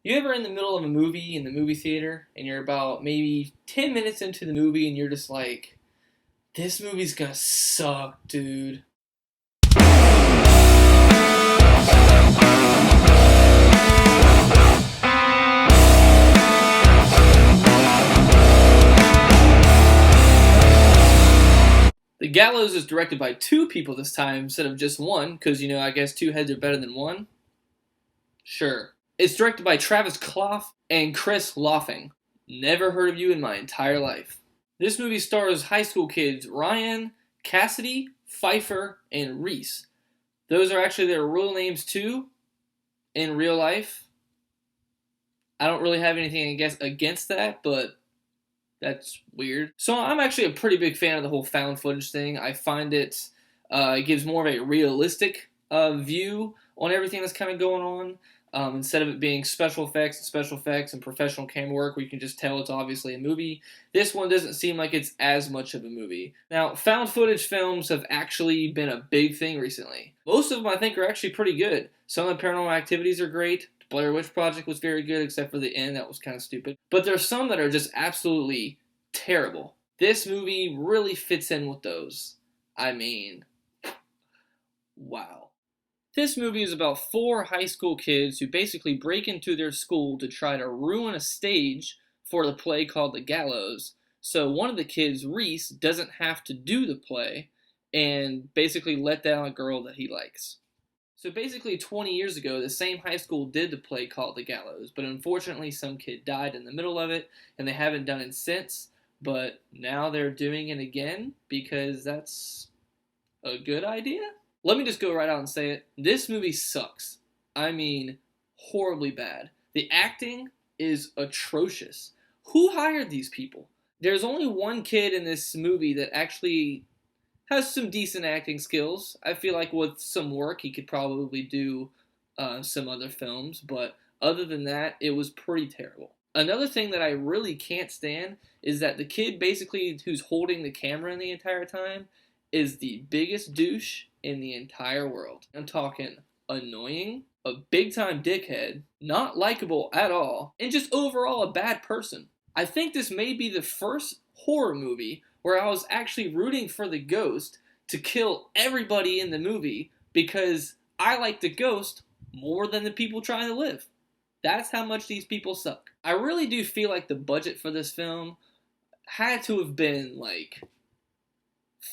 You ever in the middle of a movie in the movie theater and you're about maybe 10 minutes into the movie and you're just like, this movie's gonna suck, dude. The Gallows is directed by two people this time instead of just one, because, I guess two heads are better than one. Sure. It's directed by Travis Clough and Chris Loffing. Never heard of you in my entire life. This movie stars high school kids Ryan, Cassidy, Pfeiffer, and Reese. Those are actually their real names too, in real life. I don't really have anything against that, but that's weird. So I'm actually a pretty big fan of the whole found footage thing. I find it gives more of a realistic view on everything that's kind of going on. Instead of it being special effects and professional camera work where you can just tell it's obviously a movie, this one doesn't seem like it's as much of a movie. Now, found footage films have actually been a big thing recently. Most of them I think are actually pretty good. Some of the Paranormal Activities are great. The Blair Witch Project was very good, except for the end, that was kind of stupid. But there's some that are just absolutely terrible. This movie really fits in with those. I mean, wow. This movie is about four high school kids who basically break into their school to try to ruin a stage for the play called The Gallows. So one of the kids, Reese, doesn't have to do the play and basically let down a girl that he likes. So basically 20 years ago, the same high school did the play called The Gallows, but unfortunately some kid died in the middle of it and they haven't done it since. But now they're doing it again because that's a good idea? Let me just go right out and say it. This movie sucks. I mean, horribly bad. The acting is atrocious. Who hired these people? There's only one kid in this movie that actually has some decent acting skills. I feel like with some work, he could probably do some other films. But other than that, it was pretty terrible. Another thing that I really can't stand is that the kid basically who's holding the camera the entire time is the biggest douche in the entire world. I'm talking annoying, a big-time dickhead, not likable at all, and just overall a bad person. I think this may be the first horror movie where I was actually rooting for the ghost to kill everybody in the movie because I like the ghost more than the people trying to live. That's how much these people suck. I really do feel like the budget for this film had to have been like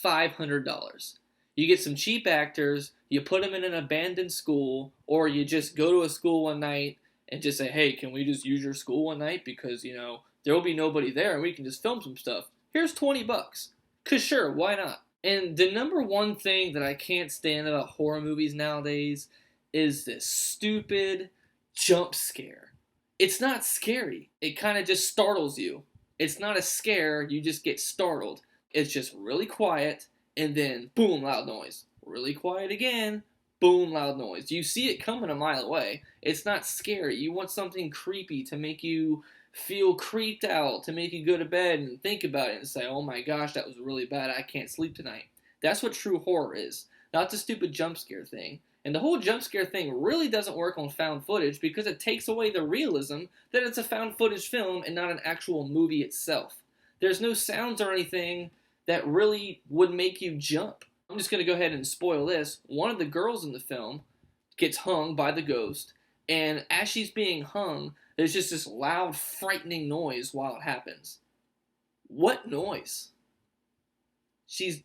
$500. You get some cheap actors, you put them in an abandoned school, or you just go to a school one night and just say, hey, can we just use your school one night because, there will be nobody there and we can just film some stuff. Here's $20. Because sure, why not? And the number one thing that I can't stand about horror movies nowadays is this stupid jump scare. It's not scary. It kind of just startles you. It's not a scare, you just get startled. It's just really quiet, and then boom, loud noise. Really quiet again, boom, loud noise. You see it coming a mile away. It's not scary. You want something creepy to make you feel creeped out, to make you go to bed and think about it and say, oh my gosh, that was really bad. I can't sleep tonight. That's what true horror is, not the stupid jump scare thing. And the whole jump scare thing really doesn't work on found footage because it takes away the realism that it's a found footage film and not an actual movie itself. There's no sounds or anything that really would make you jump. I'm just going to go ahead and spoil this. One of the girls in the film gets hung by the ghost, and as she's being hung, there's just this loud, frightening noise while it happens. What noise? She's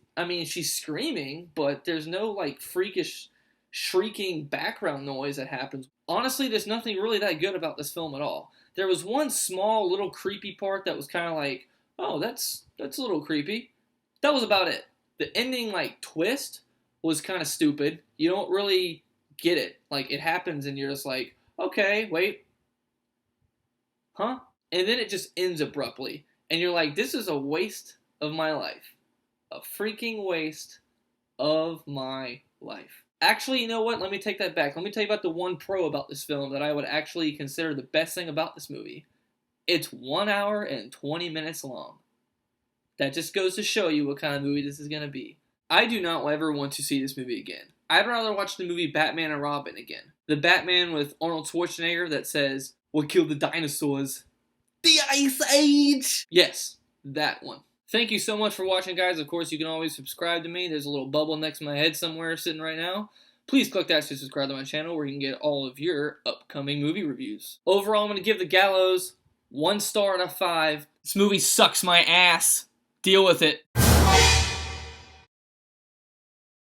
screaming, but there's no, freakish, shrieking background noise that happens. Honestly, there's nothing really that good about this film at all. There was one small, little creepy part that was kind of like, oh, that's a little creepy. That was about it. The ending, twist was kind of stupid. You don't really get it. It happens and you're just like, okay, wait. Huh? And then it just ends abruptly. And you're like, this is a waste of my life. A freaking waste of my life. Actually, you know what? Let me take that back. Let me tell you about the one pro about this film that I would actually consider the best thing about this movie. It's 1 hour and 20 minutes long. That just goes to show you what kind of movie this is going to be. I do not ever want to see this movie again. I'd rather watch the movie Batman and Robin again. The Batman with Arnold Schwarzenegger that says, What killed the dinosaurs? The Ice Age! Yes, that one. Thank you so much for watching, guys. Of course, you can always subscribe to me. There's a little bubble next to my head somewhere sitting right now. Please click that to subscribe to my channel where you can get all of your upcoming movie reviews. Overall, I'm going to give The Gallows 1 star out of 5. This movie sucks my ass. Deal with it.